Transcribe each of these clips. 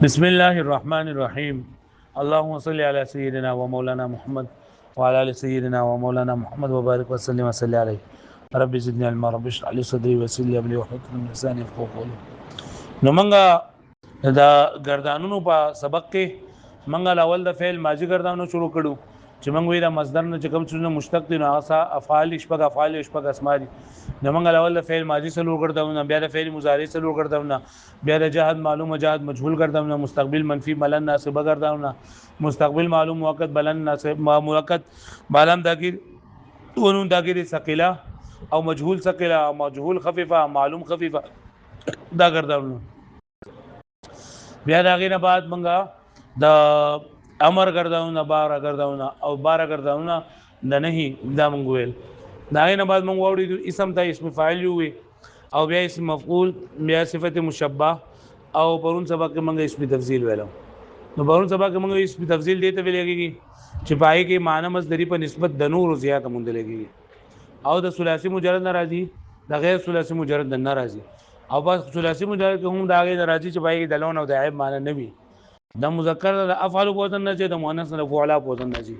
بسم الله الرحمن الرحيم. اللهم صل على سيدنا ومولانا محمد وعلى ال سيدنا ومولانا محمد وبارك وسلم وصلي عليه. رب زدني علما، رب اشرح لي صدري ويسر لي امري واحلل عقدة من لساني يفقهوا قولي. نو منګه دا گردانونو په سبق کې منګه اول د فعل ماضی گردانو شروع کړو چې منګ وی دا مصدر نه چې کوم څه مشتق دي نو هغه افعال شپږ اسماء دي. نو منګه اول د فعل ماضی سلو ګرځاونه، بیا د فعل مضارع سلو ګرځاونه، بیا د جهاد معلوم جهاد مجهول ګرځاونه، مستقبل منفی بلن ناسبه ګرځاونه، مستقبل معلوم موقت بلن ناسب موقت بالام داګیر ونون داګیر ثقيله او مجهول ثقيله او مجهول خفيفه معلوم خفيفه دا ګرځاونه. بیا دا غینه بعد منګه د امر ګرځاونه، بار ګرځاونه او بار ګرځاونه د نهي دا منګ ویل. دا غینه بعد منګ وړي اسم ته اسم فاعل وي او بیا اسم مفعول، بیا صفت مشبہ او پرون سبق کې منګه اسم تفضیل ویلو. نو پرون سبق کې منګه اسم تفضیل دیته ویلېږي چې پای کې معنی مصدری په نسبت د نور زیات مونږ لګي او د ثلاثي مجرد ناراضي، د غیر ثلاثي مجرد ناراضي او بس ثلاثي مجرد کې هم دا غیر ناراضي چې پای کې دلون او د عیب معنی نه وي. د مذکر د افعال بوزن نه چې د مؤنث د فعلا بوزن نه شي.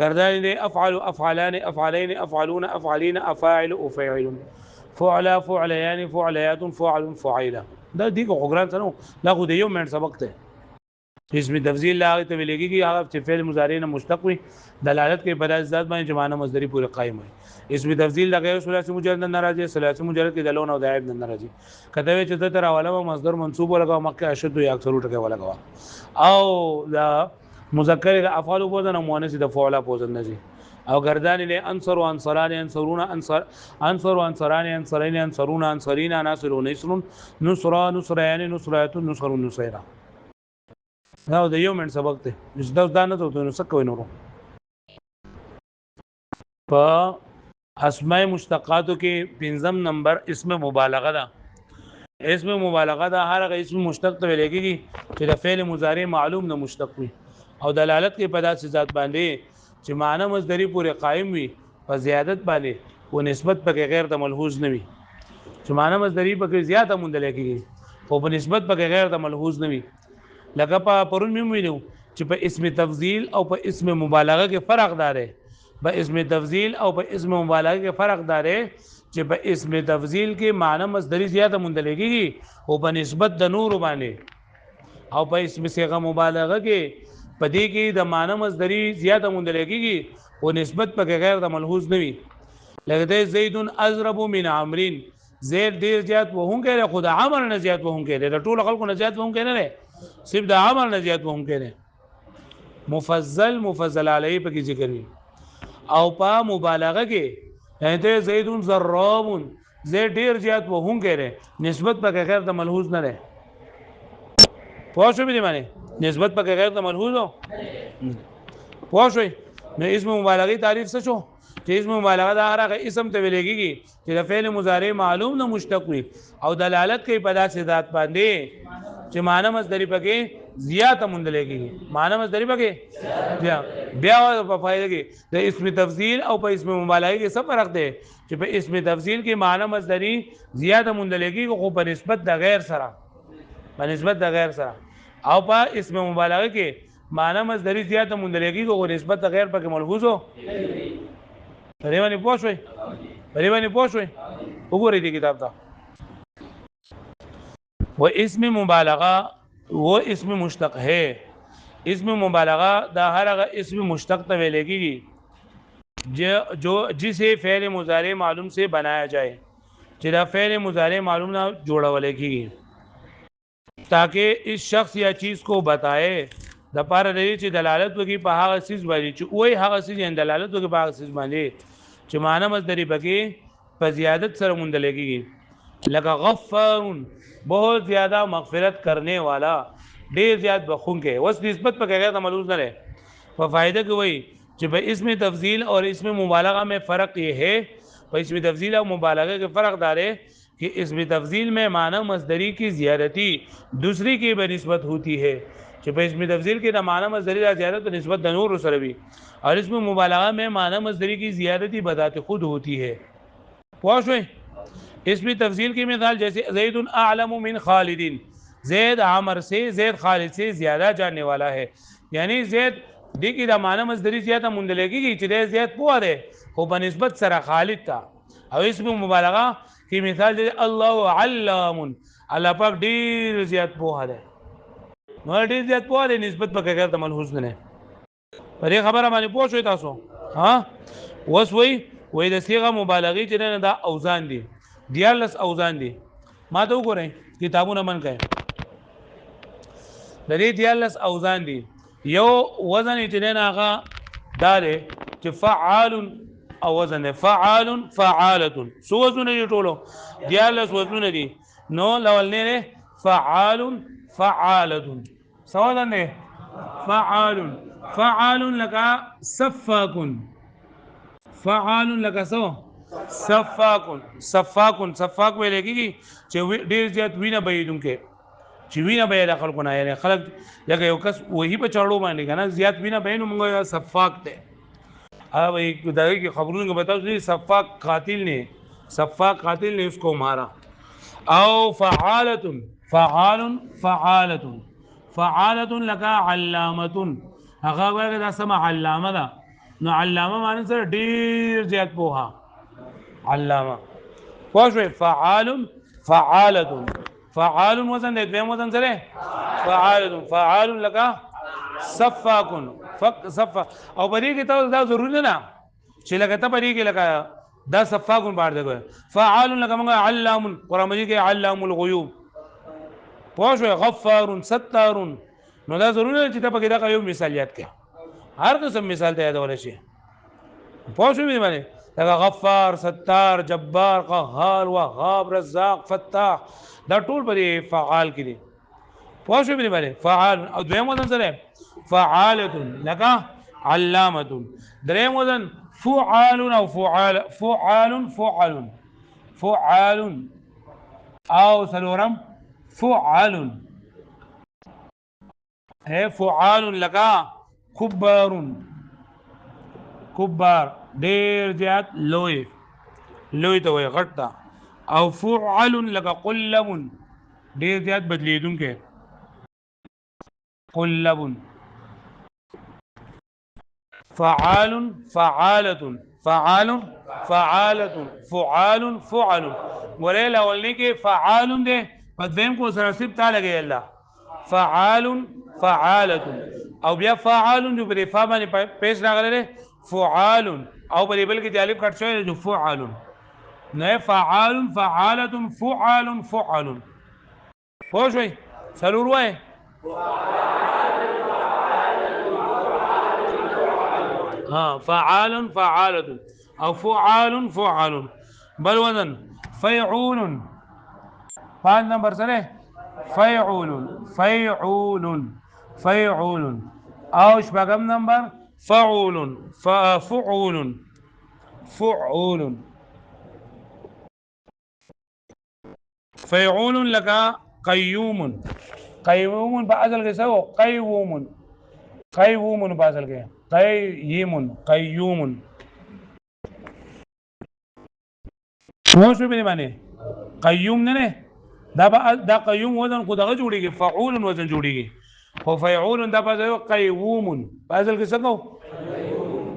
ګرځای دي افعل افعلان افعلين افعلون افعلين افاعل افاعل فعلا فعليان فعليات فاعل فاعله. دا دي کو غران سره لا خو د یو منټ سبق ته اسم تفضیل لا ته ویلېږي هغه چې فعل مضارع نه مشتق وي دلالت کوي په ذات باندې چې معنی مصدری پورې قائم وي. اسم تفضیل د غیر ثلاثي مجرد نه ناراضي، ثلاثي مجرد کې دلون او د عیب نه ناراضي. کته چې د تر حواله مصدر منصوب ولګو مکه اشد یا اکثر ټکي ولګو او دا مذکر د افعال بوزن او مؤنث د فعل بوزن نه او گردان له انصر و انصران انصرون انصر و انصران انصرين انصرون انصرين ناصرون نصرون نصرا نصريان نصرات نصرون نصيرا. دا د یو منټ سبق ته دا نه ته نو سکه وینورو په اسماء مشتقاتو کې پنځم نمبر اسم مبالغه ده. اسم مبالغه ده هر اسم مشتق ته ویلېږي چې د فعل مضارع معلوم نه مشتق وي او دلالت کوي په داسې ذات باندې چې معنی مصدری پورې قائم وي په زیادت باندې او نسبت پکې غیر د ملحوظ نه وي. چې معنی مصدری پکې زیاته مونږ لګي او په نسبت پکې غیر د ملحوظ نه وي. لکه په پرون مې ویلو چې په اسم تفضیل او په اسم مبالغه کې فرق داره. په اسم تفضیل او په اسم مبالغه کې فرق داره چې په اسم تفضیل کې معنی مصدری زیاته مونږ لګي او په نسبت د نور باندې او په اسم صيغه مبالغه کې پدې کې د معنی مصدری زیاته مونږ لګي او نسبت پکې غیر د ملحوظ نه وي. لکه زید ازرب من عمرو، زید ډیر زیات وهم کوي خو د عمر نه زیات وهم کوي، د ټول خلکو نه زیات وهم کوي نه صرف د عمر نه زیات وهم کوي. مفضل علیه پکې ذکر وي او په مبالغه کې ته زید ضراب، زید ډیر زیات وهم کوي نسبت پکې غیر د ملحوظ نه ده. پوه شو به معنی نسبت پکې غیر د ملحوظ او پوه شو. نو اسم مبالغه تعریف څه شو چې اسم مبالغه دا هغه اسم ته ویلېږي چې د فعل مضارع معلوم نه مشتق وي او دلالت کوي په داسې ذات باندې چې معنی مصدری پکې زیاته مونږ لګي. معنی مصدری پکې بیا په فائدہ کې د اسم تفضیل او په اسم مبالغه کې څه فرق دی چې په اسم تفضیل کې معنی مصدری زیاته مونږ لګي خو په نسبت د غیر سره او په اسم مبالغه کې معنی مصدری زیاته مونږ لګي خو نسبت د غیر پکې ملحوظ هو. پرې باندې پوه شوي وګورئ دې کتاب ته. و اسم مبالغه وہ اسم مشتق ہے. اسم مبالغه دا ہر اسم مشتق ته ویلېږي جو جسے فعل مضارع معلوم سے بنایا جائے چې دا فعل مضارع معلوم نہ جوړول کېږي تاکہ اس شخص یا چیز کو بتائے د پاره دی چې دلالت وکړي په هغه چیز باندې چې وای هغه چیز یې دلالت وکړي په هغه چیز باندې چې معنی مصدری پکې په زیادت سره مونږ لګيږي. لکه غفار بہت زیادہ مغفرت کرنے والا، ډیر زیات بخښونکی. اوس نسبت پکې غیر ملحوظ نه لري. په فائدہ کې وای چې په اسم تفضیل اور اسم مبالغه में فرق یہ ہے. په اسم تفضیل او مبالغه کې فرق دار ہے کہ اسم تفضیل में معنی مصدری کی زیادتی دوسری کی بنسبت ہوتی ہے چې په اسم تفضیل کې د معنی مصدری د زیادت په نسبت د نور سره وي اور اسم مبالغه में معنی مصدری کی زیادتی بذات خود ہوتی ہے. پوه شئ. اسم تفضیل کی مثال جیسے زید اعلم من خالد، زید عامر سے زید خالد سے زیادہ جاننے والا ہے یعنی زید دی کی دا معنی مصدری زیاده مندلګي چې د زید پوه دی خو په نسبت سره خالد تا او اسم مبالغه کی مثال دی الله علام الله پاک ډیر زیات پوه دی نو ډیر زیات پوه دی نسبت په کګر د ملحوظ نه پرې خبره باندې پوه شوي تاسو ها وس وای د صيغه مبالغه چې نه دا اوزان دي دیالس اوزان دي ما ته وګورئ کتابونه من کړئ د دې دیالس اوزان دي یو وزن چې نه هغه دا دی چې فعال او وزن فعال فعاله سو وزن دي ټولو دیالس وزن دي نو لول نه فعال فعاله سو وزن دی فعال فعال لك سفاك فعال لك سو سفاك سفاك سفاك ویل کېږي چې ډیر زیات وینه بهیدونکې چې وینه به د خلکو نه یعنی خلک لکه یو کس وਹੀ په چاړو باندې کنه زیات وینه بهینو موږ سفاک ته هغه دغه کی خبرونه بتاو چې سفاک قاتل نه سفاک قاتل نے اس کو مارا او فعاله فعال فعاله فعاله لك علامه هغه ورته دا سم علامه ده نو علامه معنی سره ډیر زیات پوها علامه پوه فعال فعاله فعال وزن دی دویم وزن سره فعال فعال لك صفاك فك صفا او پرې کې ته دا ضروري نه چې لکه ته پرې کې لکه دا صفاك بار دی فعال لك موږ علام قرآن مجید کې علام الغیوب پوه شو غفار ستار نو دا ضروري نه چې ته پکې دا یو مثال یاد کړه هر قسم مثال ته یادول شي پوه شو مې باندې دا غفار ستار جبار قهار وهاب رزاق فتاح دا ټول پرې فعال کړي پوه شو مې باندې فعال او دویم وزن سره فعاله لك علامه دریم وزن فعال او فعال فعال فعال فعال او سلورم فعال ہے فعال لك كبار كبار ډیر زیات لوی لوی ته وي غټه او فعل لك قلب ډیر زیات بدلیدونکې قلب فعال فعالة فعال فعالة فعال فعل وليل اولنی کې فعال دې په دویم کو سره سب تا لګي الله فعال فعالة او بیا فعال جو په فا باندې پیش راغله فعال او په بل کې الف کټ شوی جو فعال نه فعال فعالة فعال فعل پوه شئ سلور وای ها فعال فعالة او فعال فعل بل وزن فيعول 5 نمبر سره فيعول فيعول فيعول او شپږم نمبر فعول ففعول فعول فيعول لك قيوم قيوم بعضل کې سو قيوم قيوم بعضل کې قيم قيوم شو به معنی قيوم نه دا قيوم وزن خو دغه جوړیږي فعول وزن جوړیږي خو فيعول دا په قيوم بعضل کې څنګه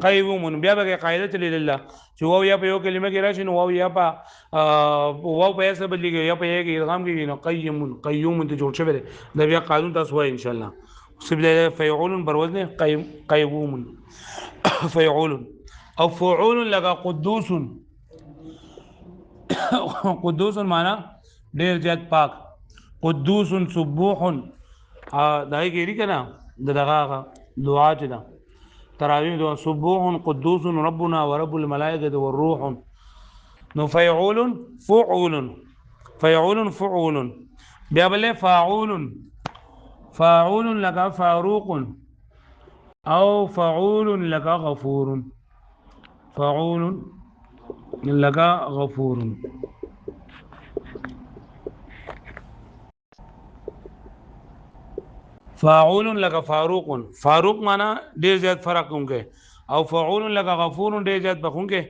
قيوم بیا به قاعده لله چې وو یا په یو کلمه کې راشي نو وو یا په وو په څه بدلیږي یا په یو کې ادغام کېږي نو قيم قيوم ته جوړ شوی دا بیا قانون تاسو وایي ان شاء الله سبله فيعول بر وزن قيوم فيعول او فعول لك قدوس قدوس معنی ډیر زیات پاک قدوس سبوح دای کېږي کنه دغه دعا چې دا تراویح دعا سبوح قدوس ربنا ورب الملائکه والروح نو فيعول فعول فيعول فعول بیا بل فاعول فاعول لك فاروق او فعول لك غفور فعول لك غفور فاعول لك فاروق فاروق معنا ډیر زیات فرق کوونکی او فاعول لك غفور ډیر زیات بخونکی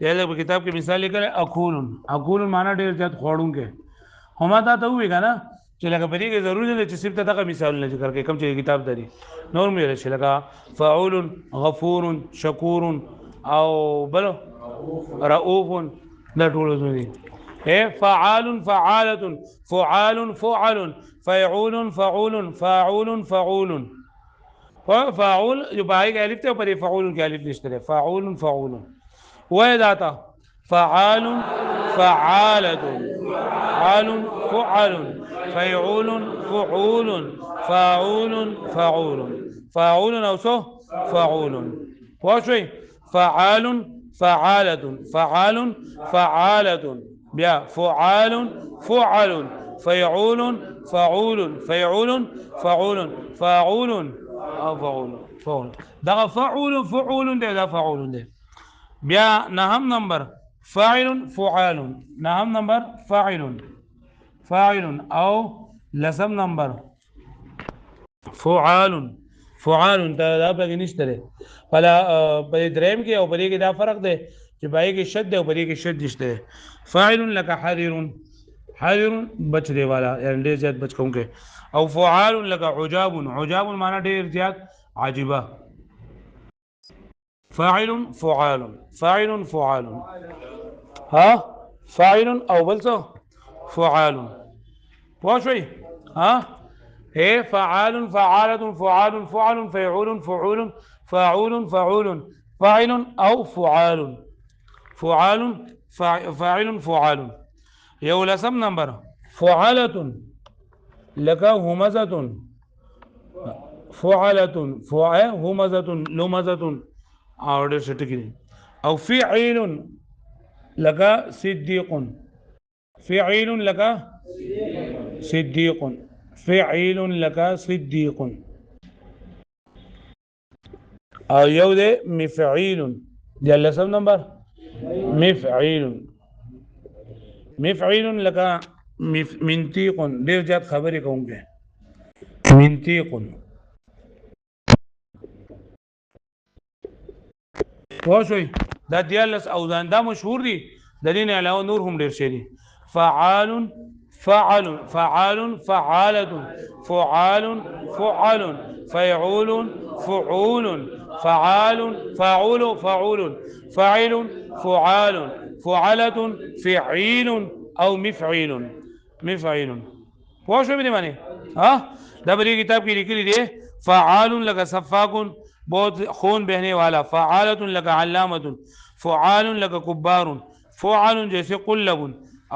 دغه په کتاب کې مثال لیکل اکول اکول معنا ډیر زیات خوړونکی هما تا ته وی کنه چې لکه په دې کې ضروري نه چې صرف دغه مثالونه ذکر کوي کوم چې کتاب دري نور مې شي لکه فاعول غفور شکور او بل رؤوف دا ټول دي فعال فعالة فعال فعل فيعول فعول فاعول فعول فاعول يبقى هيك الف ته په فعول کې الف نشته فاعول فعول وذاته فعال فعالة فعال فعل فيعول فعول فاعول فعول فاعول او سو فعول وشوي فعال فعالة فعال فعالة بیا فعال فعل فيعول فعول فيعول فعول فاعول او فعول دا فعول فعول دی دا فعول دی بیا نهم نمبر فاعل فعال نهم نمبر فاعل او لسم نمبر فعال دا پکې نشته فلا په دریم کې او په دې کې دا فرق دی چې پای کې شد او په دې کې شد نشته فاعل لك حذر بچ دی والا یعنی ډېر زیات بچ کوم کې او فعال لك عجاب معنا ډېر زیات عجيبه فاعل فعال ها فاعل او بل څه فعال واښوي ها هي فعال فعالة فعال فعل فيعول فعول فاعول فاعل او فاعل فعال یو لسم نمبر فعالة لك همزة همزة لمزة او ډېر شټکی او فعيل لك صديق فعيل لك صديق فعيل لك صديق او یو دے مفعيل دی لسم نمبر مفعيل لك منطيق ډېر زیات خبرې کوونکی منطيق واښوي دا دیالس او دا مشهور دي د دې نه علاوه نور هم ډېر شي دي فعال فعالة فعال فيعول فعول فاعل فاعل فعالة فعيل او مفعيل واښوي به معنی ها دا بری کتاب کې لیکلي دي فعال لك صفاق بہت خون بہنے والا فعالة لك علامة فعال لك كبار فعال جیسے قلب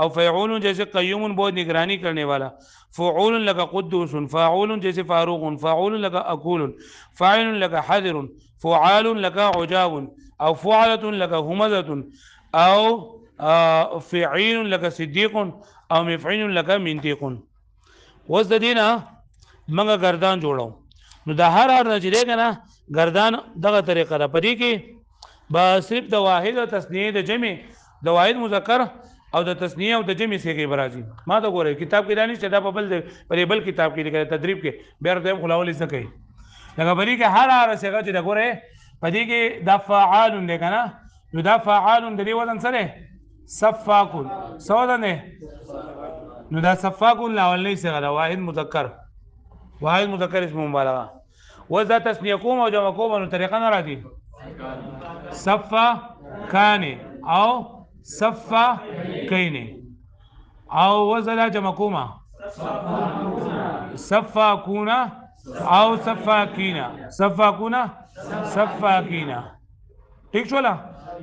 او فعول جیسے قیوم بہت نگرانی کرنے والا فعول لك قدوس فاعول جیسے فاروق فاعول لك اکول فاعل لك حذر فعال لك عجاب او فعلة لك همزة او فعيل لك صديق او مفعول لك منطق وس د دینه منګه گردان جوړو نو د هر چې دی کنه گردان دغه طریقه ده پدې کې با صرف د واحد او تثنیه د جمع د واحد مذکر او د تثنیه او د جمع څخه برازي ما ته ګوره کتاب کې دانی چې دا په بل کتاب کې لیکل تدریب کې بیا ته خلاول څه کوي لکه پدې کې هر څه چې دا ګوره پدې کې د فعال دی کنه نو دا فعال د دې وزن سره صفاکون سودنه نو دا صفاکون لاول څه غلا واحد مذکر اسم مبالغه وذا تسنیه کوم او جمع کوم نو طریقه نه راځي صفا کان او صفا کین او وذا جمع کوم صفا کونا او صفا کینا ٹھیک شولا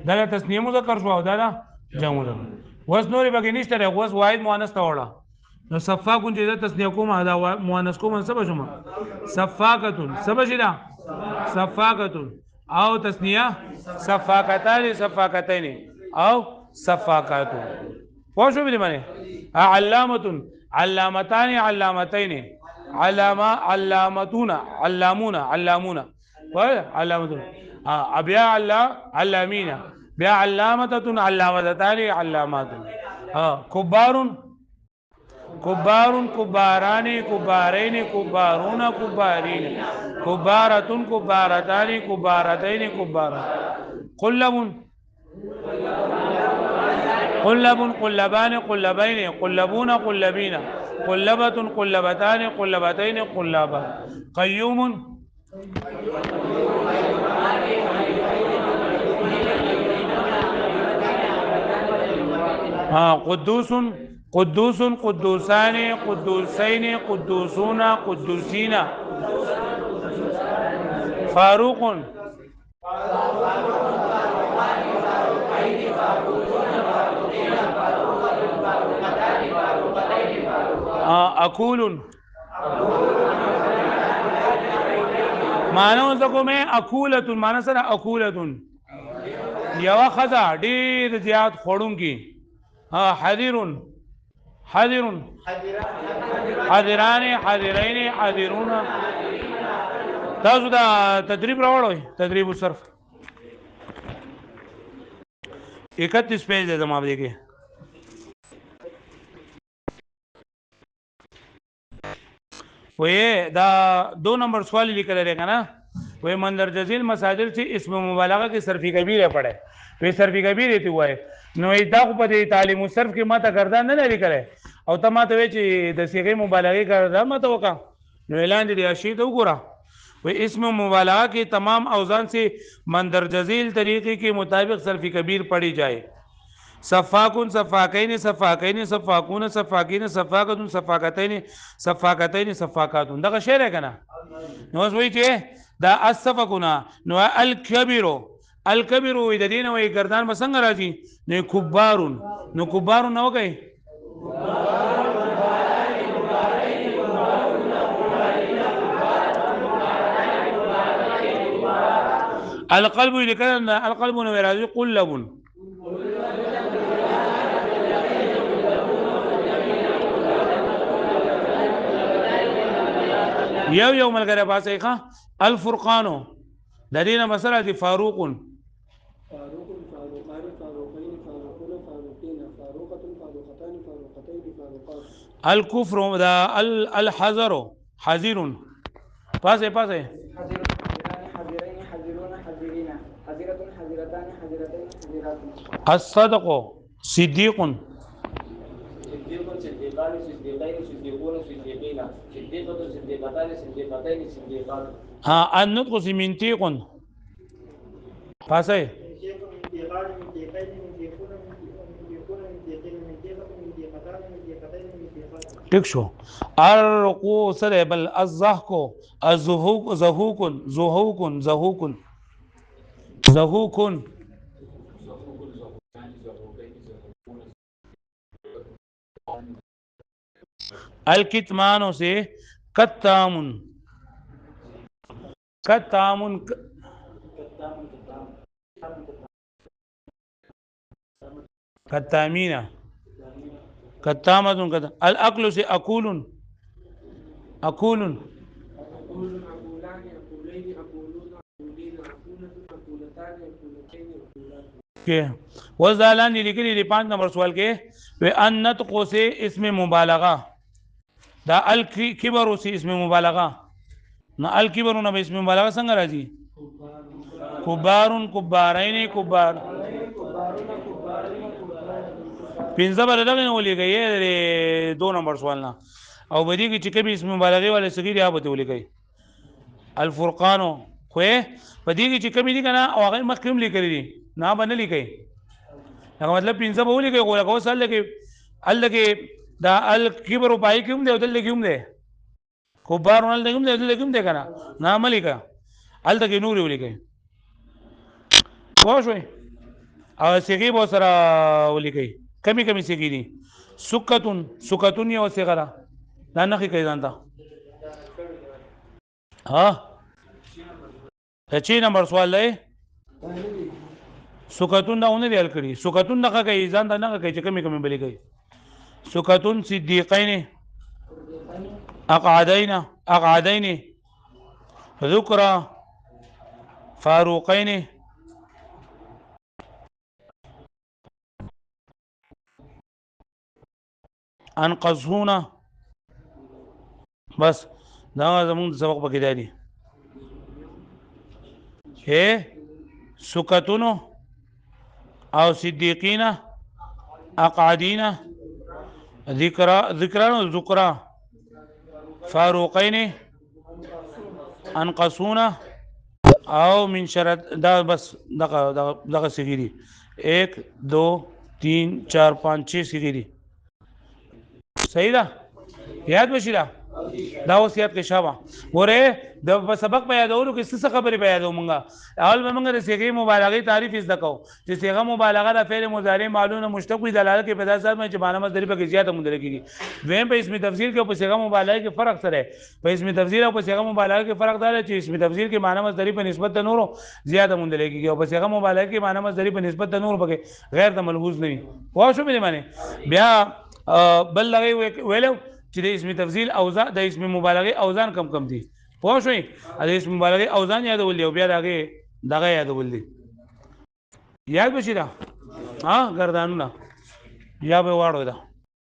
دا تسنیه مذکر شو او دا جمع مذکر وس نورې بګی نشته دی وس واحد مؤنث ته وړه نو صفاکون چې دا تسنیه کوم دا مؤنث کوم څه بشم صفاکتون څه بشیدا صفاکتون او تسنیه صفاکتین او صفاکاتون واښو به معنی علامتون علامتان علامتین علامتون علامون علامتون بیا علامین بیا علامتتون علامتان علامات كباران كبارين كبارون كبارين كبارة كبارتان كبارتين كبارة قلب قلب قلبان قلبين قلبون قلبين قلبة قلبتان قلبتين قلابا قيوم قدوس قدوس قدوسان قدوسين قدوسون قدوسين فاروق اکول معنی زکو میں اکولت معنی سره اکولت یو خزا ډیر زیات خورون کی حذر حذر حذران حذرین حذرون تاسو دا تدریب راوړئ تدریب الصرف 31 پیج ده زما دې کې وې دا 2 نمبر سوال لیکل لري کنه وې مندرجه ذیل مصادر چې اسم مبالغه کې صرفی کبیره پڑھے وې صرفی کبیره ته وای نو دا خو په تعلیم الصرف کې ماته گردان نه لري کړي او ته ماته وې چې د صيغه مبالغه گردان ماته وکا نو اعلان دې راشي ته وګوره وې اسم مبالغه के तमाम اوزان से मंदरजा झील तरीके के मुताबिक सर्फी कबीर पढ़ी जाए सफाकुन सफाकैन सफाकैन सफाकुन सफाकिन सफाकतुन सफाकतैन सफाकतैन सफाकातुन دا شعر ہے کنه نو وای چې دا اسفقنا نو الکبیرو الکبیرو د دین وای گردان بسنګ راځي نو کبارون نو کبارون نو کوي القلب لكن القلب نوراجي قلب یو ملګری پاسه ښه الفرقانو د دینه مسله دي فاروق الكفر دا الحذر حذر پاسه الصدق صديق صديقان صديقين صديقون صديقين صديقة صديقتان صديقتين صديقات النطق منطق فاسه ٹھیک شو ارقو سره بل الزهق الزهوق زهوق زهوق زهوق زهوق الکتمانوں سے کتامن کتامن کتامینا کتامتن الاکل سے اکولن اکولن وزالان لیکلی دی 5 نمبر سوال کې ان نطق سے اسم مبالغه دا الکبر سے اسم مبالغه نو الکبر نو اسم مبالغه څنګه راځي کبارون کبارین کبار پنځه بل دغه نو لګي 2 نمبر سوال نه او بدی کې چې کبي اسم مبالغه ولا صغیر یا بته ولګي الفرقانو خو بدی کې چې کبي دي کنه او هغه مخکوم لیکلي دي نه باندې لیکي دا مطلب پنځه به ولګي غوړه کو سره لګي الګي دا الکبر پای کوم دی او دل کوم دی کبارون دل کوم دی دل کوم دی کنه نه ملګا الګي نور ولګي واښوي او سګي به سره ولګي کمی سګي دي سکتون یو سګرا نه نه کوي ځانته ها 6 نمبر سوال دی سکتون دا اونې لیل کړي سکتون دغه کوي ځان دا نه کوي چې کمی بلی کوي سکتون صدیقین اقعدین ذکر فاروقین انقذون بس دا زموږ سبق پکې دی سکتونو او صدیقین اقعدین ذکران و ذکرا فاروقین انقصون او من شرط دا بس دغه سیګری 1 2 3 4 5 6 سیګری صحیح ده یاد بشي دا اوس یاد کې شابه وره د سبق په یادولو کې څه خبرې په یادو مونږه اول به مونږ د صيغه مبالغه تعریف زده کوو چې صيغه مبالغه د فعل مضارع معلومه مشتق وي دلاله کې پیدا سره چې معنی مصدر په کې زیاته مونږ کېږي ویم په اسم تفضیل کې او په صيغه مبالغه کې فرق سره په اسم تفضیل او په صيغه مبالغه کې فرق دا چې اسم تفضیل کې معنی مصدر په نسبت د نورو زیاته مونږ کېږي او په صيغه مبالغه کې معنی مصدر په نسبت د نورو پکې غیر د ملحوظ نه وي واښو به معنی بیا بل لغوي ویلو چې د اسم تفضیل اوزان د اسم مبالغه اوزان کم دي پوه شئ د اسم مبالغه اوزان یادول دي او بیا دغه یادول دي یاد بشي دا ها گردانونه یا به واړو دا